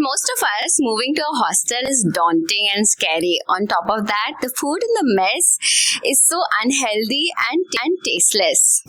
most of us, moving to a hostel is daunting and scary. On top of that, the food in the mess is so unhealthy and tasteless.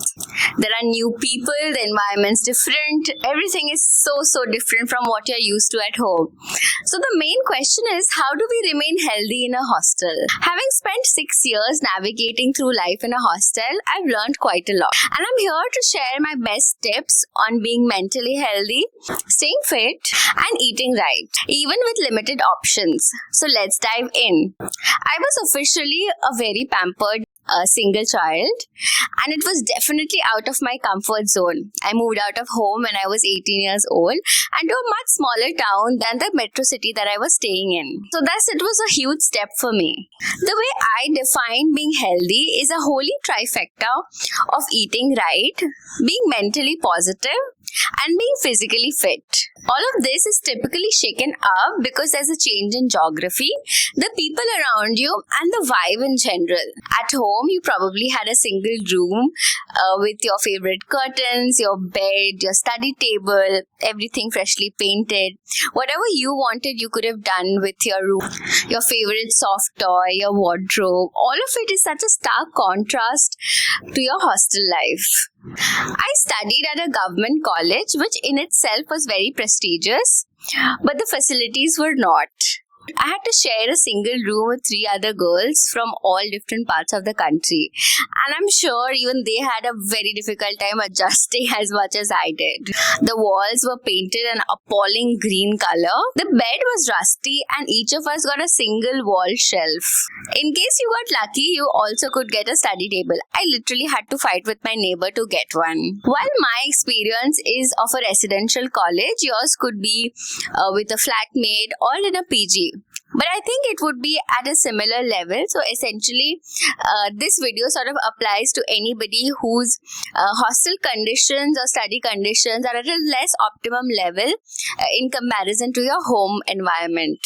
There are new people, the environment's different, everything is so different from what you're used to at home. So the main question is, how do we remain healthy in a hostel? Having spent 6 years navigating through life in a hostel, I've learned quite a lot. And I'm here to share my best tips on being mentally healthy, staying fit, and eating right, even with limited options. So let's dive in. I was officially a very pampered single child, and it was definitely out of my comfort zone. I moved out of home when I was 18 years old and to a much smaller town than the metro city that I was staying in. So thus it was a huge step for me. The way I define being healthy is a holy trifecta of eating right, being mentally positive, and being physically fit. All of this is typically shaken up because there's a change in geography, the people around you, and the vibe in general. At home, you probably had a single room with your favorite curtains, your bed, your study table, everything freshly painted. Whatever you wanted, you could have done with your room. Your favorite soft toy, your wardrobe, all of it is such a stark contrast to your hostel life. I studied at a government college, which in itself was very prestigious, but the facilities were not. I had to share a single room with 3 other girls from all different parts of the country. And I'm sure even they had a very difficult time adjusting as much as I did. The walls were painted an appalling green color. The bed was rusty and each of us got a single wall shelf. In case you got lucky, you also could get a study table. I literally had to fight with my neighbor to get one. While my experience is of a residential college, yours could be with a flatmate or in a PG. But I think it would be at a similar level. So essentially, this video sort of applies to anybody whose hostel conditions or study conditions are at a less optimum level in comparison to your home environment.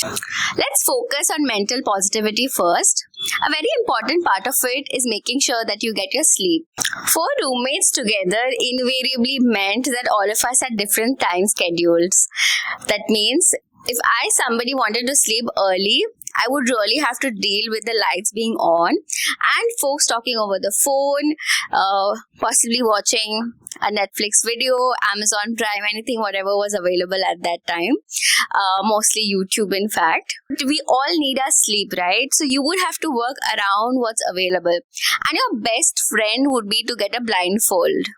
Let's focus on mental positivity first. A very important part of it is making sure that you get your sleep. 4 roommates together invariably meant that all of us had different time schedules. That means if somebody wanted to sleep early, I would really have to deal with the lights being on and folks talking over the phone, possibly watching a Netflix video, Amazon Prime, anything, whatever was available at that time. Mostly YouTube, in fact. We all need our sleep, right? So you would have to work around what's available. And your best friend would be to get a blindfold.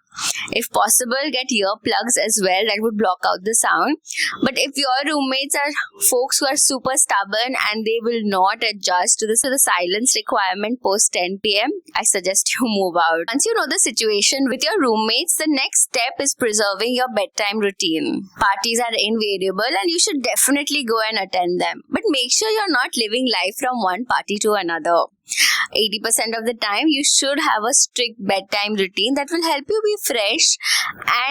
If possible, get earplugs as well. That would block out the sound. But if your roommates are folks who are super stubborn and they will not adjust to the silence requirement post 10 p.m., I suggest you move out. Once you know the situation with your roommates, the next step is preserving your bedtime routine. Parties are invariable and you should definitely go and attend them. But make sure you're not living life from one party to another. 80% of the time, you should have a strict bedtime routine that will help you be fresh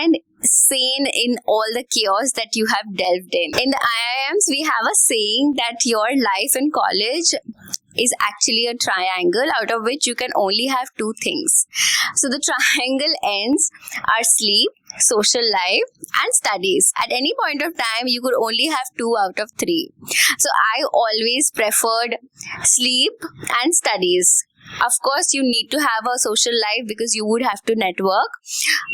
and sane in all the chaos that you have delved in. In the IIMs, we have a saying that your life in college is actually a triangle out of which you can only have 2 things. So the triangle ends are sleep, social life, and studies. At any point of time, you could only have 2 out of 3. So I always preferred sleep and studies. Of course, you need to have a social life because you would have to network,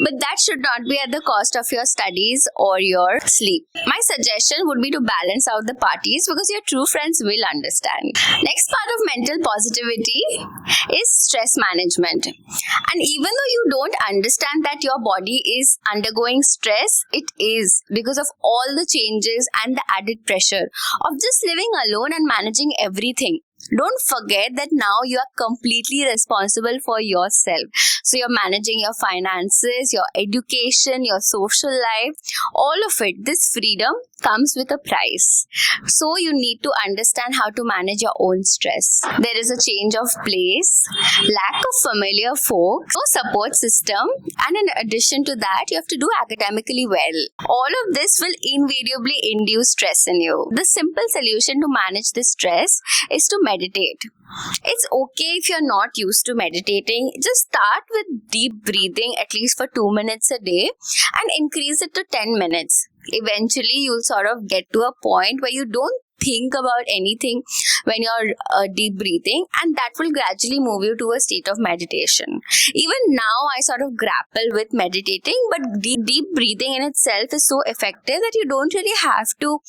but that should not be at the cost of your studies or your sleep. My suggestion would be to balance out the parties because your true friends will understand. Next part of mental positivity is stress management. And even though you don't understand that your body is undergoing stress, it is because of all the changes and the added pressure of just living alone and managing everything. Don't forget that now you are completely responsible for yourself. So you're managing your finances, your education, your social life, all of it. This freedom comes with a price. So you need to understand how to manage your own stress. There is a change of place, lack of familiar folk, no support system, and in addition to that, you have to do academically well. All of this will invariably induce stress in you. The simple solution to manage this stress is to meditate. It's okay if you're not used to meditating. Just start with deep breathing at least for 2 minutes a day and increase it to 10 minutes. eventually you'll sort of get to a point where you don't think about anything when you're deep breathing, and that will gradually move you to a state of meditation. Even now I sort of grapple with meditating, but deep breathing in itself is so effective that you don't really have to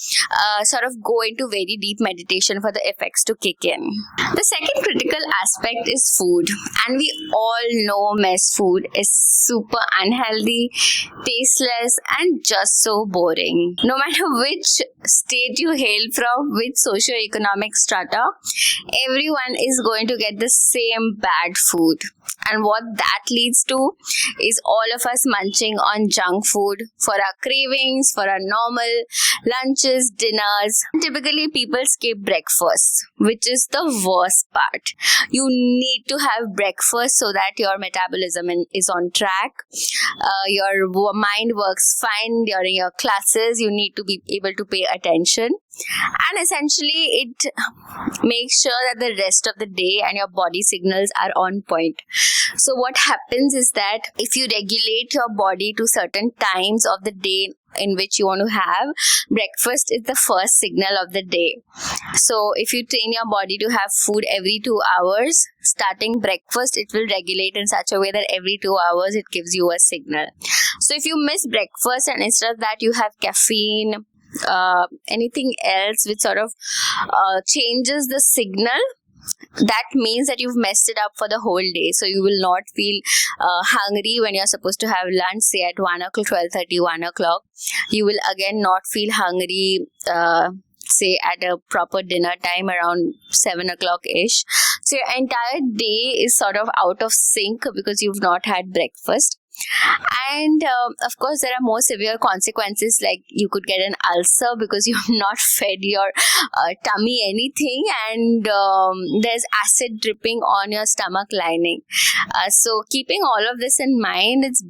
sort of go into very deep meditation for the effects to kick in. The second critical aspect is food, and we all know mess food is super unhealthy, tasteless, and just so boring. No matter which state you hail from, which socio-economic strata, everyone is going to get the same bad food. And what that leads to is all of us munching on junk food for our cravings, for our normal lunches, dinners. Typically, people skip breakfast, which is the worst part. You need to have breakfast so that your metabolism is on track. Your mind works fine during your classes. You need to be able to pay attention. And essentially, it makes sure that the rest of the day and your body signals are on point. So what happens is that if you regulate your body to certain times of the day in which you want to have, breakfast is the first signal of the day. So if you train your body to have food every 2 hours, starting breakfast, it will regulate in such a way that every 2 hours it gives you a signal. So if you miss breakfast and instead of that you have caffeine, anything else which sort of changes the signal, that means that you've messed it up for the whole day. So you will not feel hungry when you're supposed to have lunch, say at 1 o'clock, 12:30, 1 o'clock. You will again not feel hungry, say at a proper dinner time around 7 o'clock-ish. So your entire day is sort of out of sync because you've not had breakfast. And of course there are more severe consequences, like you could get an ulcer because you've not fed your tummy anything, and there's acid dripping on your stomach lining. So keeping all of this in mind, it's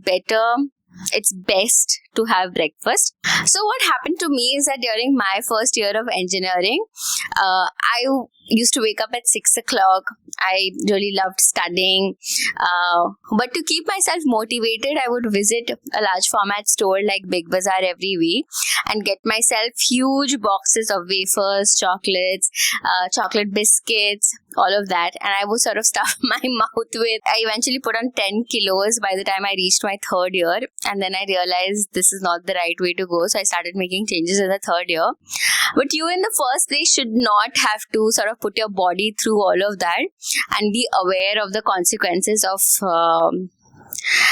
best to have breakfast. So what happened to me is that during my first year of engineering, I used to wake up at 6 o'clock. I really loved studying. But to keep myself motivated, I would visit a large format store like Big Bazaar every week and get myself huge boxes of wafers, chocolates, chocolate biscuits, all of that. And I would sort of stuff my mouth with. I eventually put on 10 kilos by the time I reached my third year. And then I realized this is not the right way to go. So I started making changes in the third year. But you in the first place should not have to sort of put your body through all of that and be aware of the consequences of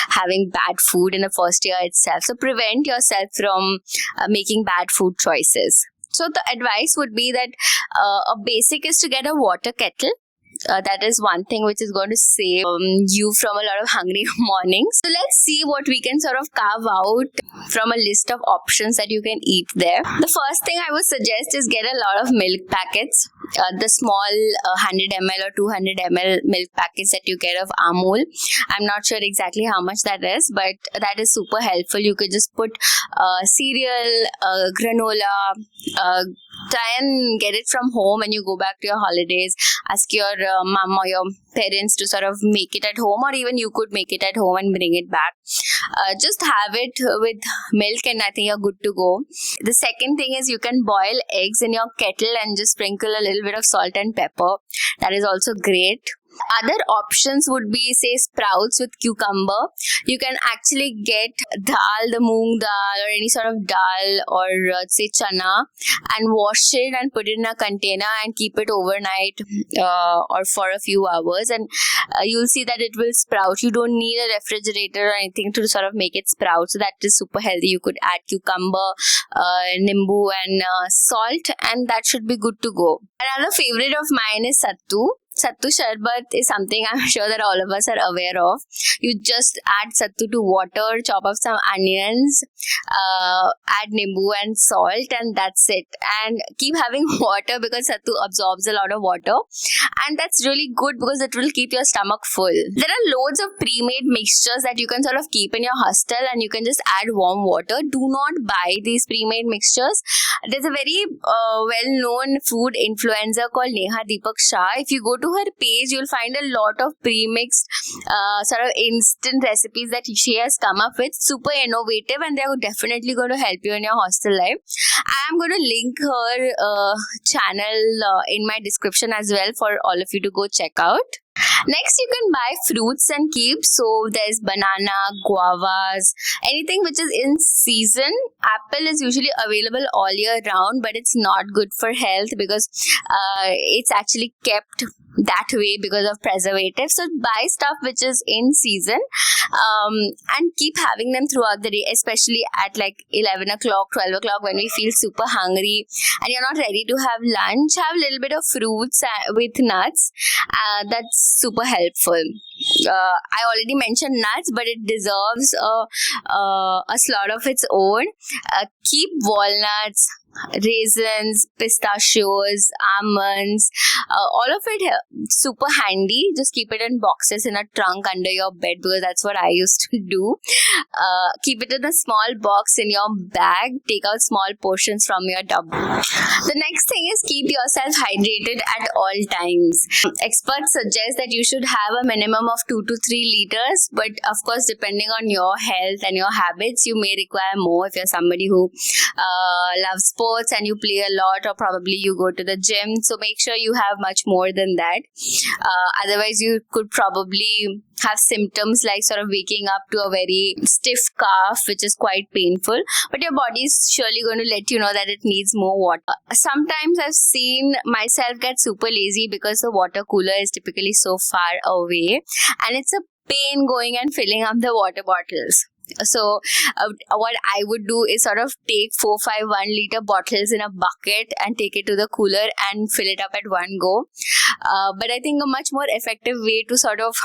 having bad food in the first year itself. So prevent yourself from making bad food choices. So the advice would be that a basic is to get a water kettle. That is one thing which is going to save you from a lot of hungry mornings. So let's see what we can sort of carve out from a list of options that you can eat there. The first thing I would suggest is get a lot of milk packets. The small 100 ml or 200 ml milk packets that you get of Amul. I'm not sure exactly how much that is, but that is super helpful. You could just put cereal, granola, try and get it from home when you go back to your holidays. Ask your mom or your parents to sort of make it at home, or even you could make it at home and bring it back. Just have it with milk and I think you're good to go. The second thing is you can boil eggs in your kettle and just sprinkle a little bit of salt and pepper. That is also great. Other options would be, say, sprouts with cucumber. You can actually get dal, the moong dal or any sort of dal or say chana, and wash it and put it in a container and keep it overnight or for a few hours, and you'll see that it will sprout. You don't need a refrigerator or anything to sort of make it sprout. So that is super healthy. You could add cucumber, nimbu and salt, and that should be good to go. Another favorite of mine is sattu. Sattu Sharbat is something I'm sure that all of us are aware of. You just add sattu to water, chop up some onions, add nimbu and salt, and that's it. And keep having water because sattu absorbs a lot of water. And that's really good because it will keep your stomach full. There are loads of pre-made mixtures that you can sort of keep in your hostel and you can just add warm water. Do not buy these pre-made mixtures. There's a very well-known food influencer called Neha Deepak Shah. If you go to to her page, you'll find a lot of pre-mixed sort of instant recipes that she has come up with. Super innovative, and they're definitely going to help you in your hostel life. I'm going to link her channel in my description as well for all of you to go check out. Next, you can buy fruits and keep. So there's banana, guavas, anything which is in season. Apple is usually available all year round, but it's not good for health because it's actually kept that way because of preservatives. So buy stuff which is in season and keep having them throughout the day, especially at like 11 o'clock, 12 o'clock when we feel super hungry and you're not ready to have lunch. Have a little bit of fruits with nuts. That's super helpful. I already mentioned nuts, but it deserves a slot of its own. Keep walnuts, raisins, pistachios, almonds, all of it super handy. Just keep it in boxes in a trunk under your bed, because that's what I used to do. Keep it in a small box in your bag. Take out small portions from your tub. The next thing is keep yourself hydrated at all times. Experts suggest that you should have a minimum of 2 to 3 liters, but of course, depending on your health and your habits, you may require more if you're somebody who loves sports and you play a lot, or probably you go to the gym. So make sure you have much more than that. Otherwise, you could probably have symptoms like sort of waking up to a very stiff cough, which is quite painful, but your body is surely going to let you know that it needs more water. Sometimes I've seen myself get super lazy because the water cooler is typically so far away, and it's a pain going and filling up the water bottles. So what I would do is sort of take 4-5 1-liter bottles in a bucket and take it to the cooler and fill it up at one go. But I think a much more effective way to sort of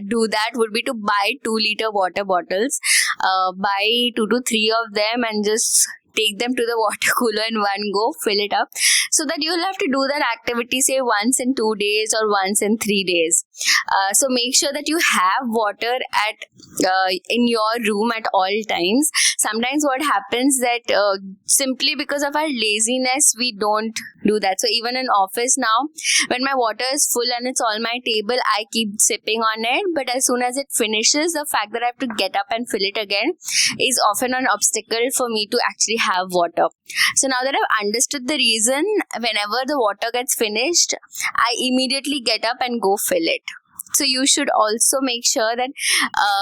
do that would be to buy 2-liter water bottles. Buy 2 to 3 of them and just take them to the water cooler in one go, fill it up, so that you'll have to do that activity say once in 2 days or once in 3 days. So make sure that you have water in your room at all times. Sometimes what happens that simply because of our laziness, we don't do that. So even in office now, when my water is full and it's on my table, I keep sipping on it. But as soon as it finishes, the fact that I have to get up and fill it again is often an obstacle for me to actually have water. So now that I've understood the reason, whenever the water gets finished, I immediately get up and go fill it. So you should also make sure that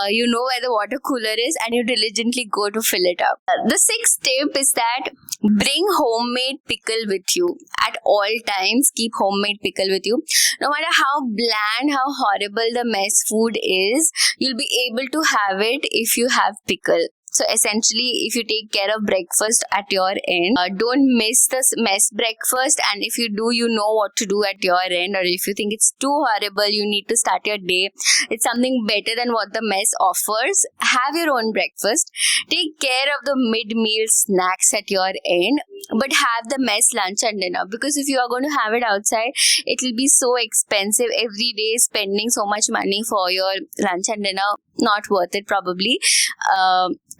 you know where the water cooler is and you diligently go to fill it up. The 6th tip is that bring homemade pickle with you at all times. Keep homemade pickle with you. No matter how bland, how horrible the mess food is, you'll be able to have it if you have pickle. So essentially, if you take care of breakfast at your end, don't miss the mess breakfast. And if you do, you know what to do at your end. Or if you think it's too horrible, you need to start your day, it's something better than what the mess offers. Have your own breakfast. Take care of the mid-meal snacks at your end, but have the mess lunch and dinner. Because if you are going to have it outside, it will be so expensive every day, spending so much money for your lunch and dinner. Not worth it probably.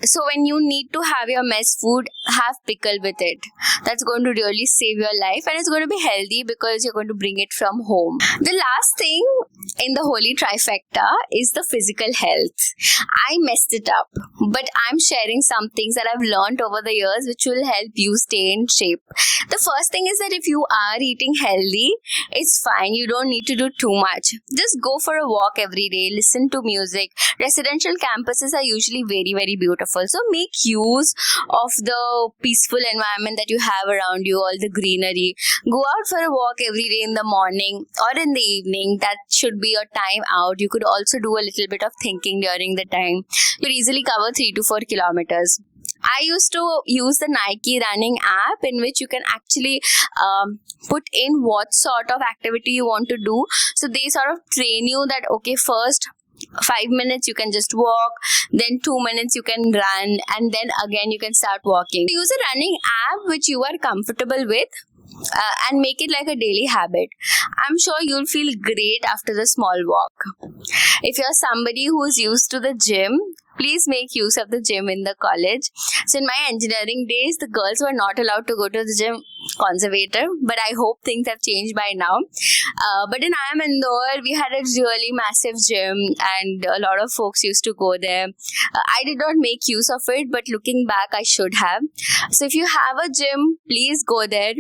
So when you need to have your mess food, have pickle with it. That's going to really save your life, and it's going to be healthy because you're going to bring it from home. The last thing in the holy trifecta is the physical health. I messed it up, but I'm sharing some things that I've learned over the years which will help you stay in shape. The first thing is that if you are eating healthy, it's fine. You don't need to do too much. Just go for a walk every day. Listen to music. Residential campuses are usually very, very beautiful. So make use of the peaceful environment that you have around you, all the greenery. Go out for a walk every day in the morning or in the evening. That should be your time out. You could also do a little bit of thinking during the time. You could easily cover 3 to 4 kilometers. I used to use the Nike running app, in which you can actually put in what sort of activity you want to do. So they sort of train you that, okay, first 5 minutes you can just walk, then 2 minutes you can run, and then again you can start walking. Use a running app which you are comfortable with. And make it like a daily habit. I'm sure you'll feel great after the small walk. If you're somebody who's used to the gym, please make use of the gym in the college. So in my engineering days, the girls were not allowed to go to the gym conservator, but I hope things have changed by now. But in I am Indore, we had a really massive gym and a lot of folks used to go there. I did not make use of it, but looking back, I should have. So if you have a gym, please go there.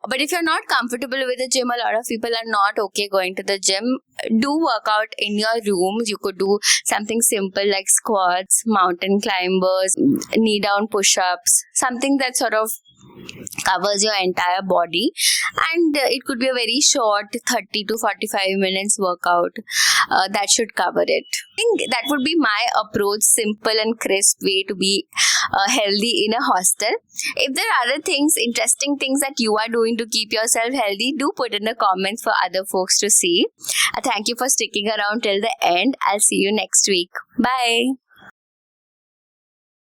But if you're not comfortable with the gym, a lot of people are not okay going to the gym. Do work out in your room. You could do something simple like squats, mountain climbers, knee down push-ups, something that sort of covers your entire body, and it could be a very short 30 to 45 minutes workout that should cover it. I think that would be my approach, simple and crisp way to be healthy in a hostel. If there are other things, interesting things that you are doing to keep yourself healthy, do put in the comments for other folks to see. Thank you for sticking around till the end. I'll see you next week. Bye.